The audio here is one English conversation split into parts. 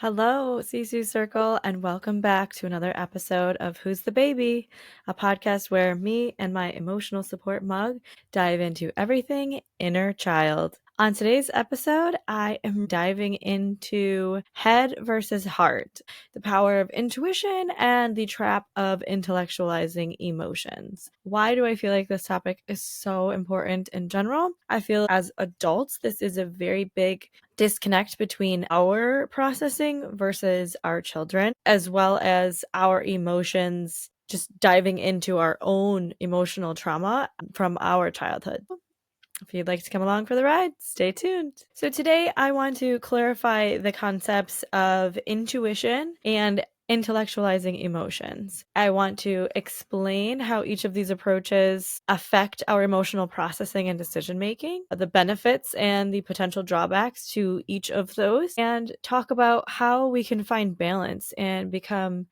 Hello, Sisu Circle, and welcome back to another episode of Who's the Baby, a podcast where me and my emotional support mug dive into everything inner child. On today's episode, I am diving into head versus heart, the power of intuition and the trap of intellectualizing emotions. Why do I feel like this topic is so important in general? I feel as adults, this is a very big disconnect between our processing versus our children, as well as our emotions, just diving into our own emotional trauma from our childhood. If you'd like to come along for the ride, stay tuned. So today I want to clarify the concepts of intuition and intellectualizing emotions. I want to explain how each of these approaches affect our emotional processing and decision making, the benefits and the potential drawbacks to each of those, and talk about how we can find balance and become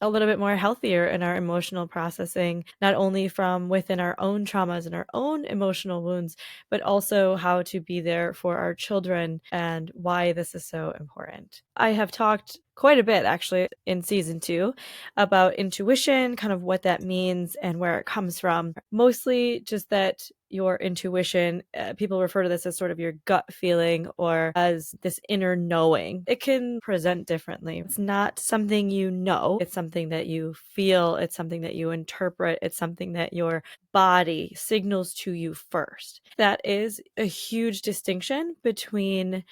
a little bit more healthier in our emotional processing, not only from within our own traumas and our own emotional wounds, but also how to be there for our children and why this is so important. I have talked quite a bit actually in season 2 about intuition, kind of what that means and where it comes from. Mostly just that your intuition, people refer to this as sort of your gut feeling or as this inner knowing. It can present differently. It's not something you know, it's something that you feel, it's something that you interpret, it's something that your body signals to you first. That is a huge distinction between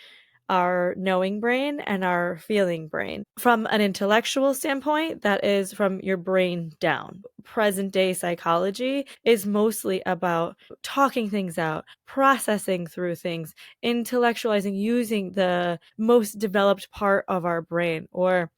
our knowing brain and our feeling brain. From an intellectual standpoint, that is from your brain down. Present day psychology is mostly about talking things out, processing through things, intellectualizing, using the most developed part of our brain, or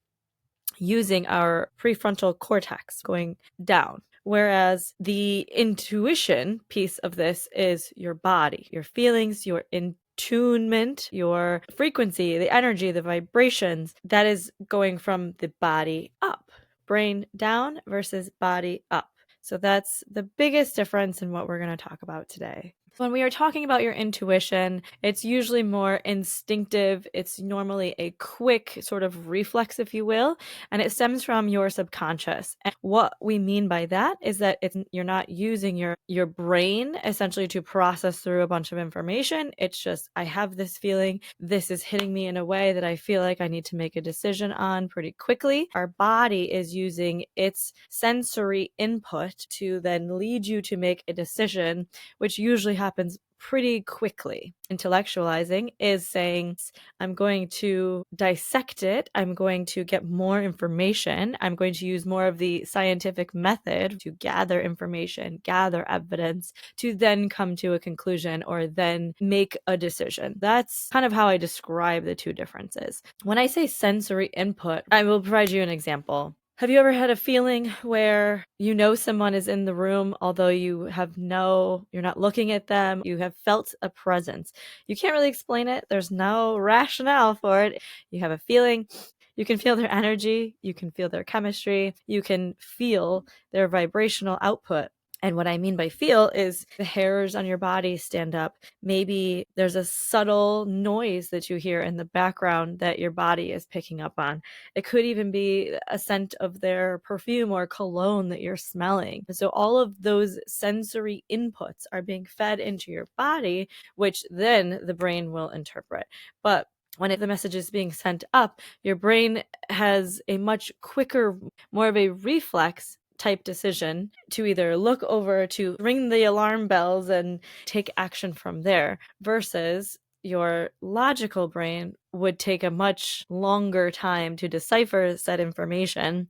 using our prefrontal cortex going down. Whereas the intuition piece of this is your body, your feelings, your attunement, your frequency, the energy, the vibrations. That is going from the body up, brain down versus body up. So that's the biggest difference in what we're going to talk about today. When we are talking about your intuition, it's usually more instinctive. It's normally a quick sort of reflex, if you will, and it stems from your subconscious. And what we mean by that is that you're not using your brain essentially to process through a bunch of information. It's just, I have this feeling, this is hitting me in a way that I feel like I need to make a decision on pretty quickly. Our body is using its sensory input to then lead you to make a decision, which usually happens pretty quickly. Intellectualizing is saying, I'm going to dissect it. I'm going to get more information. I'm going to use more of the scientific method to gather information, gather evidence, to then come to a conclusion or then make a decision. That's kind of how I describe the two differences. When I say sensory input, I will provide you an example. Have you ever had a feeling where you know someone is in the room, although you're not looking at them, you have felt a presence. You can't really explain it. There's no rationale for it. You have a feeling. You can feel their energy. You can feel their chemistry. You can feel their vibrational output. And what I mean by feel is the hairs on your body stand up. Maybe there's a subtle noise that you hear in the background that your body is picking up on. It could even be a scent of their perfume or cologne that you're smelling. So all of those sensory inputs are being fed into your body, which then the brain will interpret. But when the message is being sent up, your brain has a much quicker, more of a reflex type decision to either look over, to ring the alarm bells and take action from there, versus your logical brain would take a much longer time to decipher said information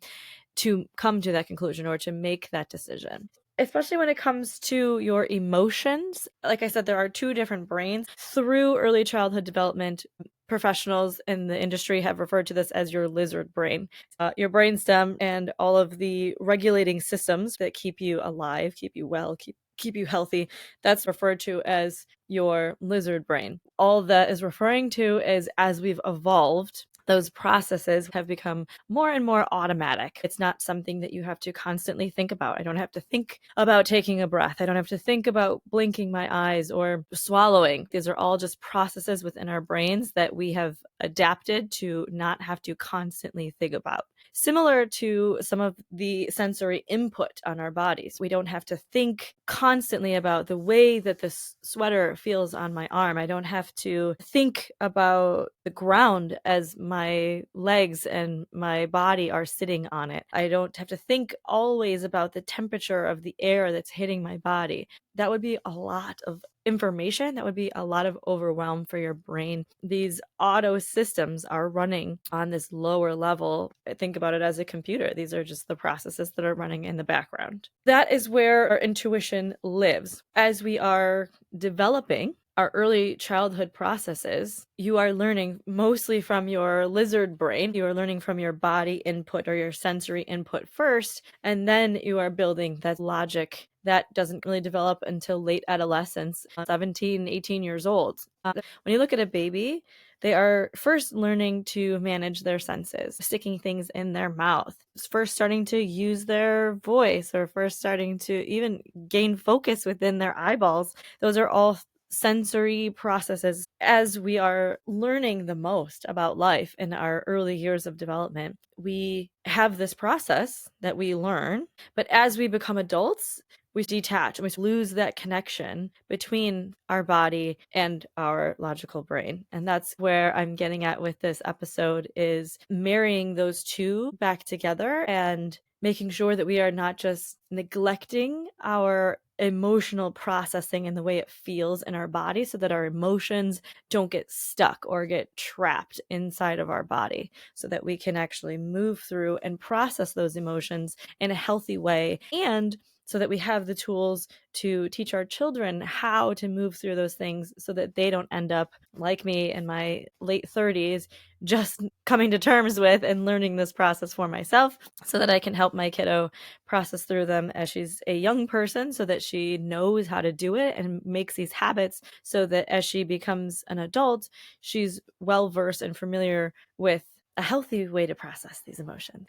to come to that conclusion or to make that decision. Especially when it comes to your emotions. Like I said, there are two different brains. Through early childhood development, professionals in the industry have referred to this as your lizard brain. Your brainstem and all of the regulating systems that keep you alive, keep you well, keep you healthy, that's referred to as your lizard brain. All that is referring to is, as we've evolved, those processes have become more and more automatic. It's not something that you have to constantly think about. I don't have to think about taking a breath. I don't have to think about blinking my eyes or swallowing. These are all just processes within our brains that we have adapted to not have to constantly think about. Similar to some of the sensory input on our bodies. We don't have to think constantly about the way that this sweater feels on my arm. I don't have to think about the ground as my legs and my body are sitting on it. I don't have to think always about the temperature of the air that's hitting my body. That would be a lot of information. That would be a lot of overwhelm for your brain. These auto systems are running on this lower level. Think about it as a computer. These are just the processes that are running in the background. That is where our intuition lives. As we are developing our early childhood processes, you are learning mostly from your lizard brain. You are learning from your body input or your sensory input first, and then you are building that logic that doesn't really develop until late adolescence, 17, 18 years old. When you look at a baby, they are first learning to manage their senses, sticking things in their mouth, first starting to use their voice, or first starting to even gain focus within their eyeballs. Those are all sensory processes. As we are learning the most about life in our early years of development, we have this process that we learn, but as we become adults, we detach and we lose that connection between our body and our logical brain. And that's where I'm getting at with this episode, is marrying those two back together and making sure that we are not just neglecting our emotional processing and the way it feels in our body, so that our emotions don't get stuck or get trapped inside of our body, so that we can actually move through and process those emotions in a healthy way, and so that we have the tools to teach our children how to move through those things, so that they don't end up like me in my late 30s, just coming to terms with and learning this process for myself, so that I can help my kiddo process through them as she's a young person, so that she knows how to do it and makes these habits, so that as she becomes an adult, she's well versed and familiar with a healthy way to process these emotions.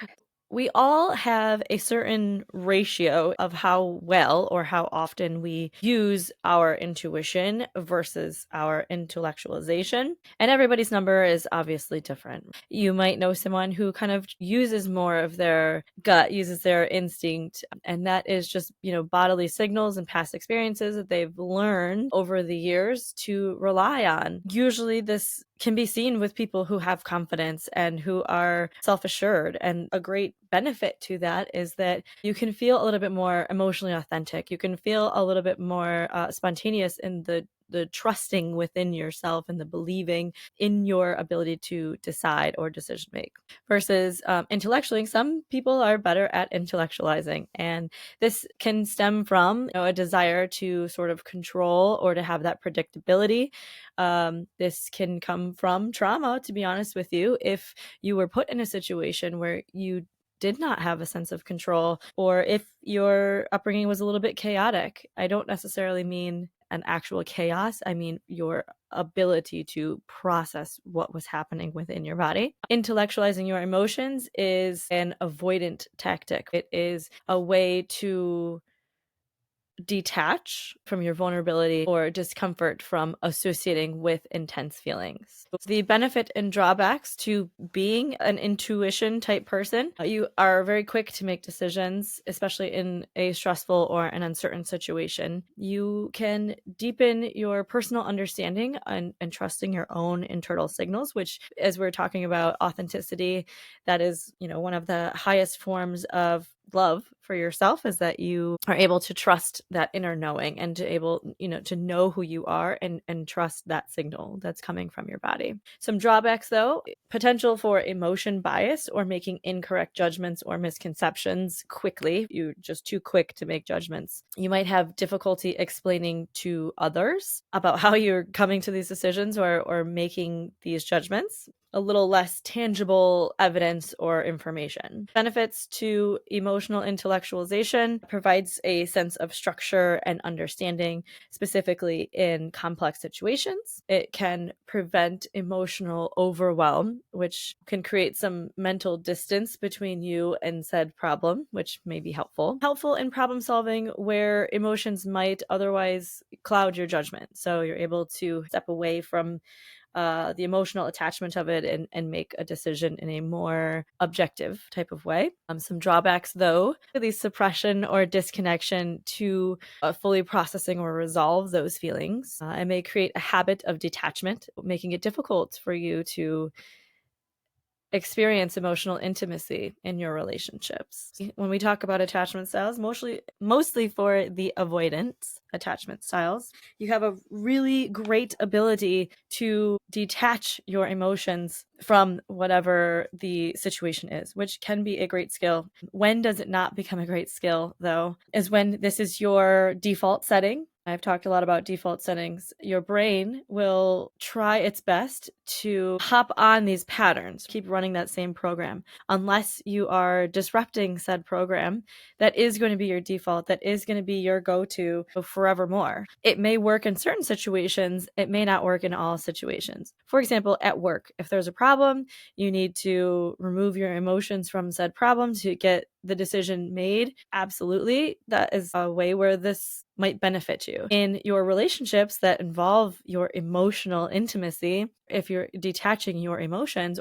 We all have a certain ratio of how well or how often we use our intuition versus our intellectualization. And everybody's number is obviously different. You might know someone who kind of uses more of their gut, uses their instinct, and that is just, bodily signals and past experiences that they've learned over the years to rely on. Usually this can be seen with people who have confidence and who are self-assured. And a great benefit to that is that you can feel a little bit more emotionally authentic. You can feel a little bit more spontaneous in the trusting within yourself and the believing in your ability to decide or decision make. Versus intellectually, some people are better at intellectualizing. And this can stem from a desire to sort of control or to have that predictability. This can come from trauma, to be honest with you. If you were put in a situation where you did not have a sense of control, or if your upbringing was a little bit chaotic, I don't necessarily mean an actual chaos. I mean your ability to process what was happening within your body. Intellectualizing your emotions is an avoidant tactic. It is a way to detach from your vulnerability or discomfort from associating with intense feelings. The benefit and drawbacks to being an intuition type person: you are very quick to make decisions, especially in a stressful or an uncertain situation. You can deepen your personal understanding and trusting your own internal signals, which, as we're talking about authenticity, that is, one of the highest forms of love for yourself, is that you are able to trust that inner knowing and to know who you are and trust that signal that's coming from your body. Some drawbacks, though: potential for emotion bias or making incorrect judgments or misconceptions quickly. You're just too quick to make judgments. You might have difficulty explaining to others about how you're coming to these decisions or making these judgments. A little less tangible evidence or information. Benefits to emotional intellectualization: provides a sense of structure and understanding, specifically in complex situations. It can prevent emotional overwhelm, which can create some mental distance between you and said problem, which may be helpful. Helpful in problem solving where emotions might otherwise cloud your judgment. So you're able to step away from the emotional attachment of it and make a decision in a more objective type of way. Some drawbacks, though, the suppression or disconnection to fully processing or resolve those feelings. It may create a habit of detachment, making it difficult for you to experience emotional intimacy in your relationships. When we talk about attachment styles, mostly for the avoidance attachment styles, you have a really great ability to detach your emotions from whatever the situation is, which can be a great skill. When does it not become a great skill, though, is when this is your default setting. I've talked a lot about default settings. Your brain will try its best to hop on these patterns, keep running that same program. Unless you are disrupting said program, that is going to be your default, that is going to be your go-to forevermore. It may work in certain situations, it may not work in all situations. For example, at work, if there's a problem, you need to remove your emotions from said problem to get the decision made. Absolutely. That is a way where this might benefit you. In your relationships that involve your emotional intimacy, if you're detaching your emotions,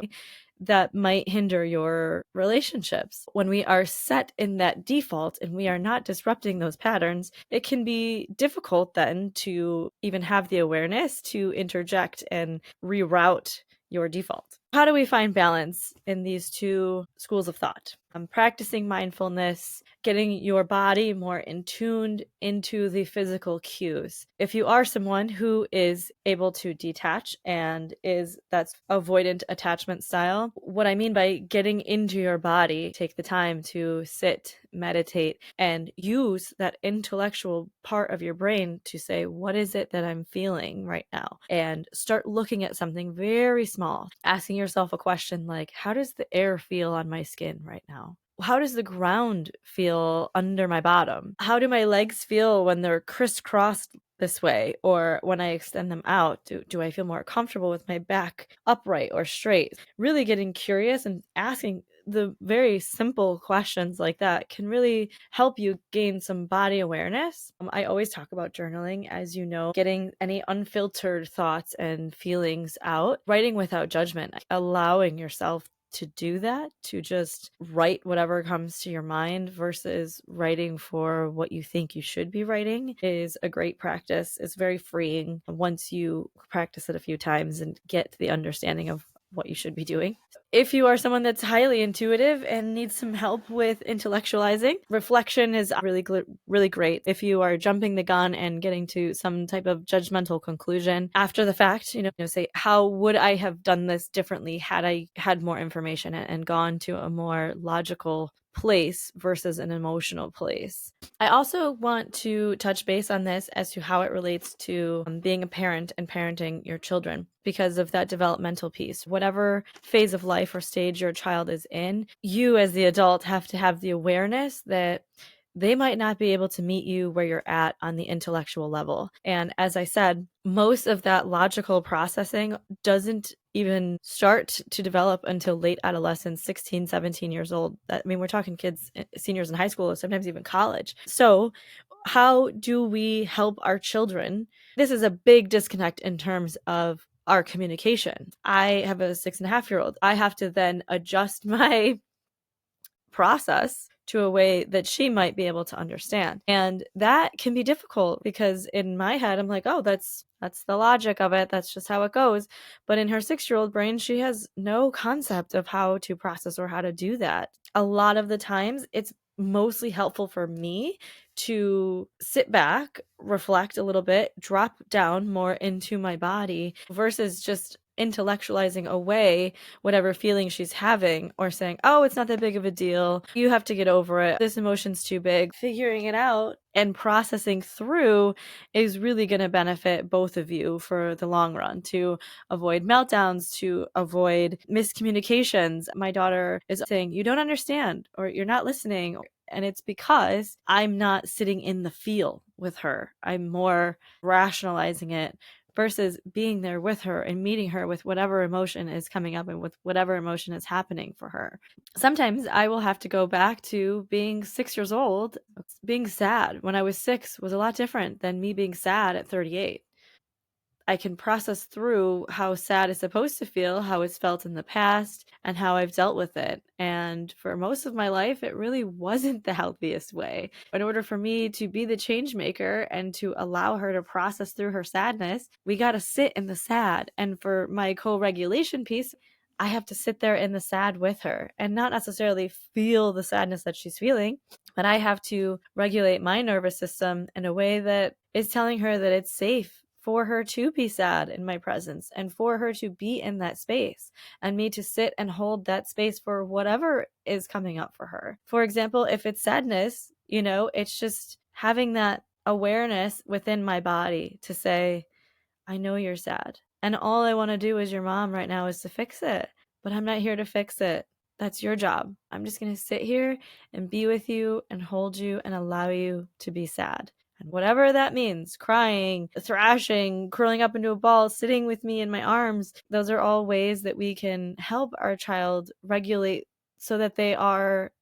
that might hinder your relationships. When we are set in that default and we are not disrupting those patterns, it can be difficult then to even have the awareness to interject and reroute your default. How do we find balance in these two schools of thought? Practicing mindfulness, getting your body more in tuned into the physical cues. If you are someone who is able to detach and that's avoidant attachment style, what I mean by getting into your body, take the time to sit, meditate, and use that intellectual part of your brain to say, what is it that I'm feeling right now? And start looking at something very small, asking yourself a question like, how does the air feel on my skin right now? How does the ground feel under my bottom? How do my legs feel when they're crisscrossed this way? Or when I extend them out, do I feel more comfortable with my back upright or straight? Really getting curious and asking the very simple questions like that can really help you gain some body awareness. I always talk about journaling, as you know, getting any unfiltered thoughts and feelings out, writing without judgment, allowing yourself to do that, to just write whatever comes to your mind versus writing for what you think you should be writing is a great practice. It's very freeing once you practice it a few times and get the understanding of what you should be doing. If you are someone that's highly intuitive and needs some help with intellectualizing, reflection is really great. If you are jumping the gun and getting to some type of judgmental conclusion after the fact, say, how would I have done this differently had I had more information and gone to a more logical place versus an emotional place. I also want to touch base on this as to how it relates to being a parent and parenting your children because of that developmental piece. Whatever phase of life or stage your child is in, you as the adult have to have the awareness that they might not be able to meet you where you're at on the intellectual level. And as I said, most of that logical processing doesn't even start to develop until late adolescence, 16, 17 years old. We're talking kids, seniors in high school, or sometimes even college. So how do we help our children? This is a big disconnect in terms of our communication. I have a 6.5-year-old. I have to then adjust my process to a way that she might be able to understand. And that can be difficult because in my head, I'm like, oh, that's the logic of it. That's just how it goes. But in her 6-year-old brain, she has no concept of how to process or how to do that. A lot of the times it's mostly helpful for me to sit back, reflect a little bit, drop down more into my body versus just intellectualizing away whatever feeling she's having or saying, oh, it's not that big of a deal. You have to get over it. This emotion's too big. Figuring it out and processing through is really going to benefit both of you for the long run to avoid meltdowns, to avoid miscommunications. My daughter is saying, you don't understand, or you're not listening. And it's because I'm not sitting in the feel with her. I'm more rationalizing it versus being there with her and meeting her with whatever emotion is coming up and with whatever emotion is happening for her. Sometimes I will have to go back to being 6 years old. Being sad when I was 6 was a lot different than me being sad at 38. I can process through how sad is supposed to feel, how it's felt in the past, and how I've dealt with it. And for most of my life, it really wasn't the healthiest way. In order for me to be the change maker and to allow her to process through her sadness, we got to sit in the sad. And for my co-regulation piece, I have to sit there in the sad with her and not necessarily feel the sadness that she's feeling, but I have to regulate my nervous system in a way that is telling her that it's safe for her to be sad in my presence and for her to be in that space and me to sit and hold that space for whatever is coming up for her. For example, if it's sadness, it's just having that awareness within my body to say, I know you're sad. And all I want to do as your mom right now is to fix it. But I'm not here to fix it. That's your job. I'm just going to sit here and be with you and hold you and allow you to be sad. And whatever that means, crying, thrashing, curling up into a ball, sitting with me in my arms, those are all ways that we can help our child regulate so that they are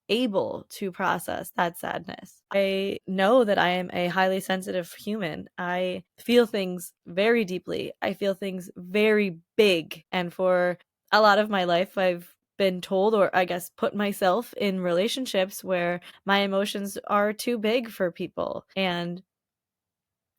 able to process that sadness. I know that I am a highly sensitive human. I feel things very deeply. I feel things very big. And for a lot of my life, I've been told, or I guess put myself in relationships where my emotions are too big for people. And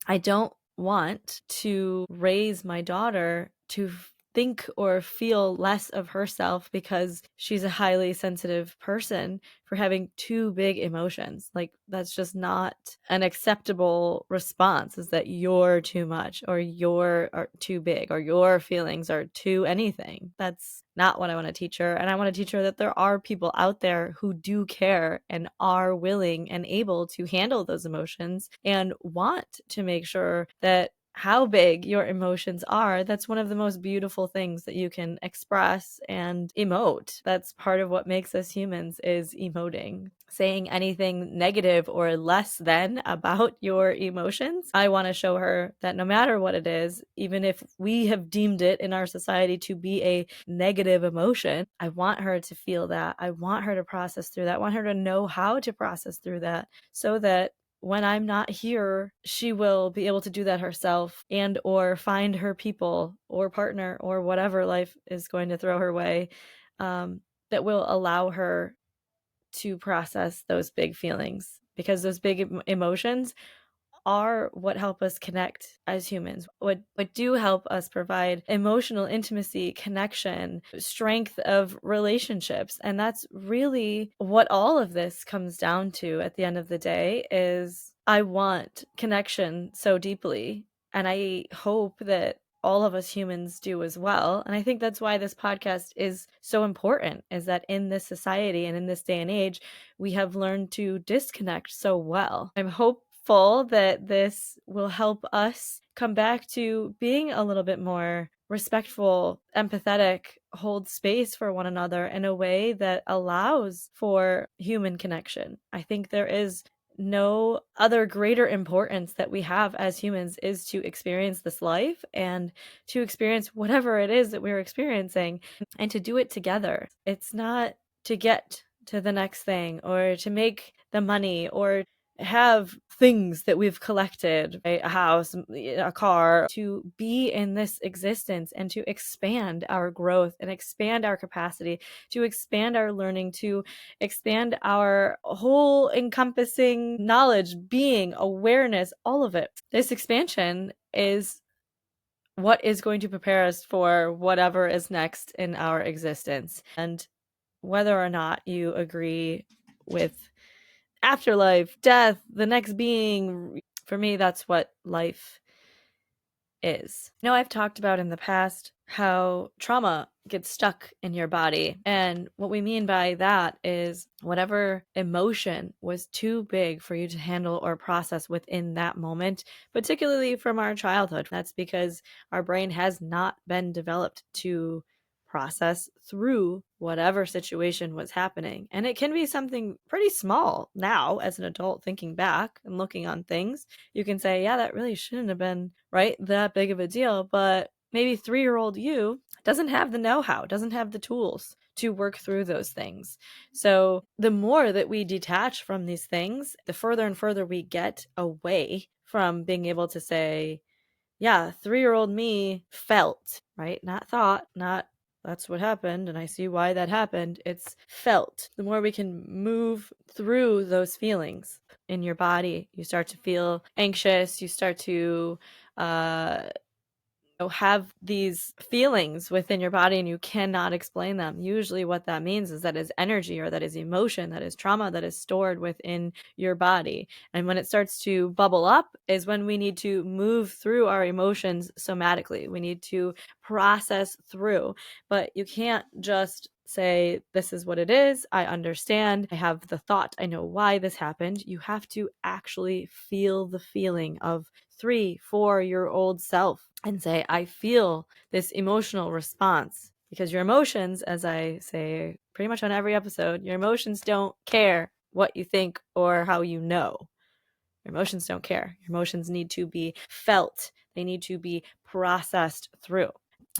I don't want to raise my daughter to think or feel less of herself because she's a highly sensitive person for having too big emotions. Like, that's just not an acceptable response, is that you're too much or you're too big or your feelings are too anything. That's not what I want to teach her. And I want to teach her that there are people out there who do care and are willing and able to handle those emotions and want to make sure that how big your emotions are, that's one of the most beautiful things that you can express and emote. That's part of what makes us humans, is emoting. Saying anything negative or less than about your emotions, I want to show her that no matter what it is, even if we have deemed it in our society to be a negative emotion, I want her to feel that. I want her to process through that. I want her to know how to process through that so that when I'm not here, she will be able to do that herself and or find her people or partner or whatever life is going to throw her way, that will allow her to process those big feelings, because those big emotions are what help us connect as humans, what do help us provide emotional intimacy, connection, strength of relationships. And that's really what all of this comes down to at the end of the day, is I want connection so deeply. And I hope that all of us humans do as well. And I think that's why this podcast is so important, is that in this society and in this day and age, we have learned to disconnect so well. I'm hopeful that this will help us come back to being a little bit more respectful, empathetic, hold space for one another in a way that allows for human connection. I think there is no other greater importance that we have as humans is to experience this life and to experience whatever it is that we're experiencing and to do it together. It's not to get to the next thing or to make the money or have things that we've collected, right? A house, a car, to be in this existence and to expand our growth and expand our capacity, to expand our learning, to expand our whole encompassing knowledge, being, awareness, all of it. This expansion is what is going to prepare us for whatever is next in our existence. And whether or not you agree with afterlife, death, the next being, for me, that's what life is. I've talked about in the past how trauma gets stuck in your body. And what we mean by that is whatever emotion was too big for you to handle or process within that moment, particularly from our childhood. That's because our brain has not been developed to process through whatever situation was happening. And it can be something pretty small now as an adult, thinking back and looking on things. You can say, yeah, that really shouldn't have been that big of a deal. But maybe 3-year-old you doesn't have the know-how, doesn't have the tools to work through those things. So the more that we detach from these things, the further and further we get away from being able to say, yeah, 3-year-old me felt, right? Not thought, not that's what happened and I see why that happened. It's felt. The more we can move through those feelings in your body, you start to feel anxious, you start to have these feelings within your body and you cannot explain them. Usually what that means is that is energy, or that is emotion, that is trauma that is stored within your body. And when it starts to bubble up is when we need to move through our emotions somatically. We need to process through, but you can't just say, this is what it is. I understand. I have the thought. I know why this happened. You have to actually feel the feeling of 3-4-year-old self and say, I feel this emotional response. Because your emotions, as I say pretty much on every episode, your emotions don't care what you think or how you know. Your emotions don't care. Your emotions need to be felt. They need to be processed through.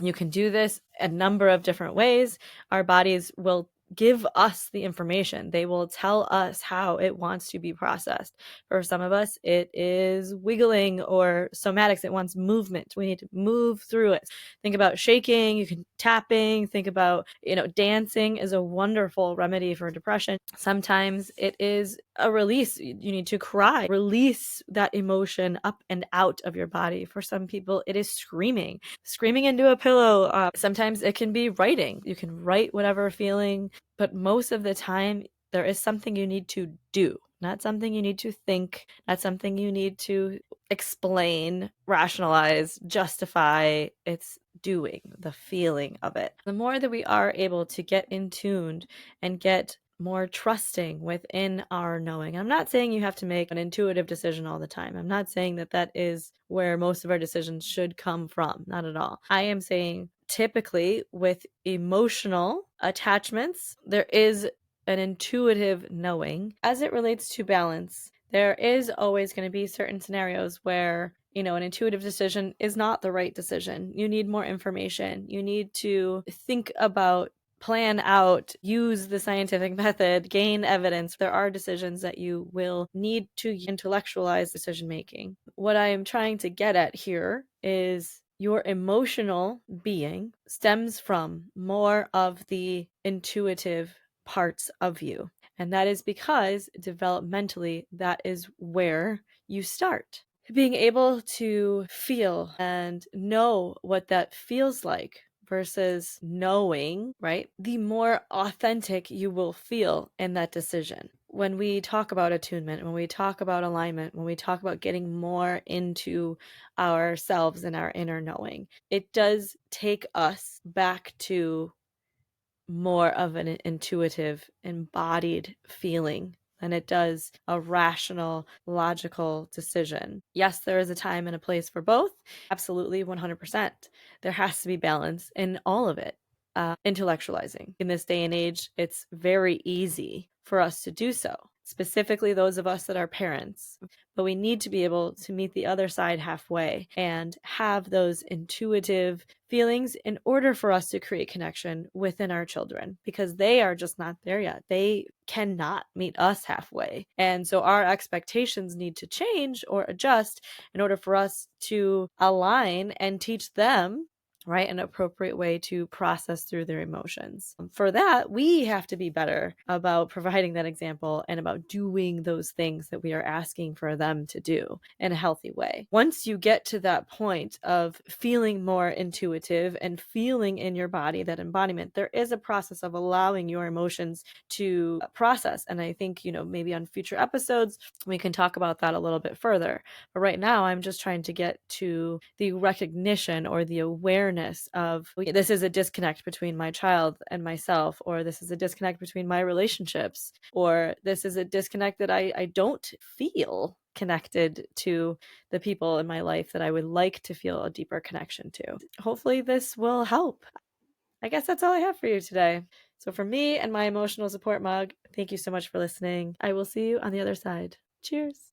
You can do this a number of different ways. Our bodies will give us the information. They will tell us how it wants to be processed. For some of us, it is wiggling or somatics. It wants movement. We need to move through it. Think about shaking, you can tapping, think about, dancing is a wonderful remedy for depression. Sometimes it is a release. You need to cry, release that emotion up and out of your body. For some people, it is screaming into a pillow. Sometimes it can be writing. You can write whatever feeling, but most of the time there is something you need to do, not something you need to think, not something you need to explain, rationalize, justify. It's doing, the feeling of it. The more that we are able to get in tuned and get more trusting within our knowing. I'm not saying you have to make an intuitive decision all the time. I'm not saying that that is where most of our decisions should come from. Not at all. I am saying typically with emotional attachments, there is an intuitive knowing. As it relates to balance, there is always going to be certain scenarios where an intuitive decision is not the right decision. You need more information. You need to think about, plan out, use the scientific method, gain evidence. There are decisions that you will need to intellectualize decision making. What I am trying to get at here is your emotional being stems from more of the intuitive parts of you. And that is because developmentally, that is where you start. Being able to feel and know what that feels like versus knowing, right? The more authentic you will feel in that decision. When we talk about attunement, when we talk about alignment, when we talk about getting more into ourselves and our inner knowing, it does take us back to more of an intuitive, embodied feeling than it does a rational, logical decision. Yes, there is a time and a place for both. Absolutely, 100%. There has to be balance in all of it. Intellectualizing. In this day and age, it's very easy for us to do so, specifically those of us that are parents. But we need to be able to meet the other side halfway and have those intuitive feelings in order for us to create connection within our children, because they are just not there yet. They cannot meet us halfway. And so our expectations need to change or adjust in order for us to align and teach them, right, an appropriate way to process through their emotions. For that, we have to be better about providing that example and about doing those things that we are asking for them to do in a healthy way. Once you get to that point of feeling more intuitive and feeling in your body that embodiment, there is a process of allowing your emotions to process. And I think, maybe on future episodes, we can talk about that a little bit further. But right now, I'm just trying to get to the recognition or the awareness of, this is a disconnect between my child and myself, or this is a disconnect between my relationships, or this is a disconnect that I don't feel connected to the people in my life that I would like to feel a deeper connection to. Hopefully this will help. I guess that's all I have for you today. So for me and my emotional support mug, thank you so much for listening. I will see you on the other side. Cheers.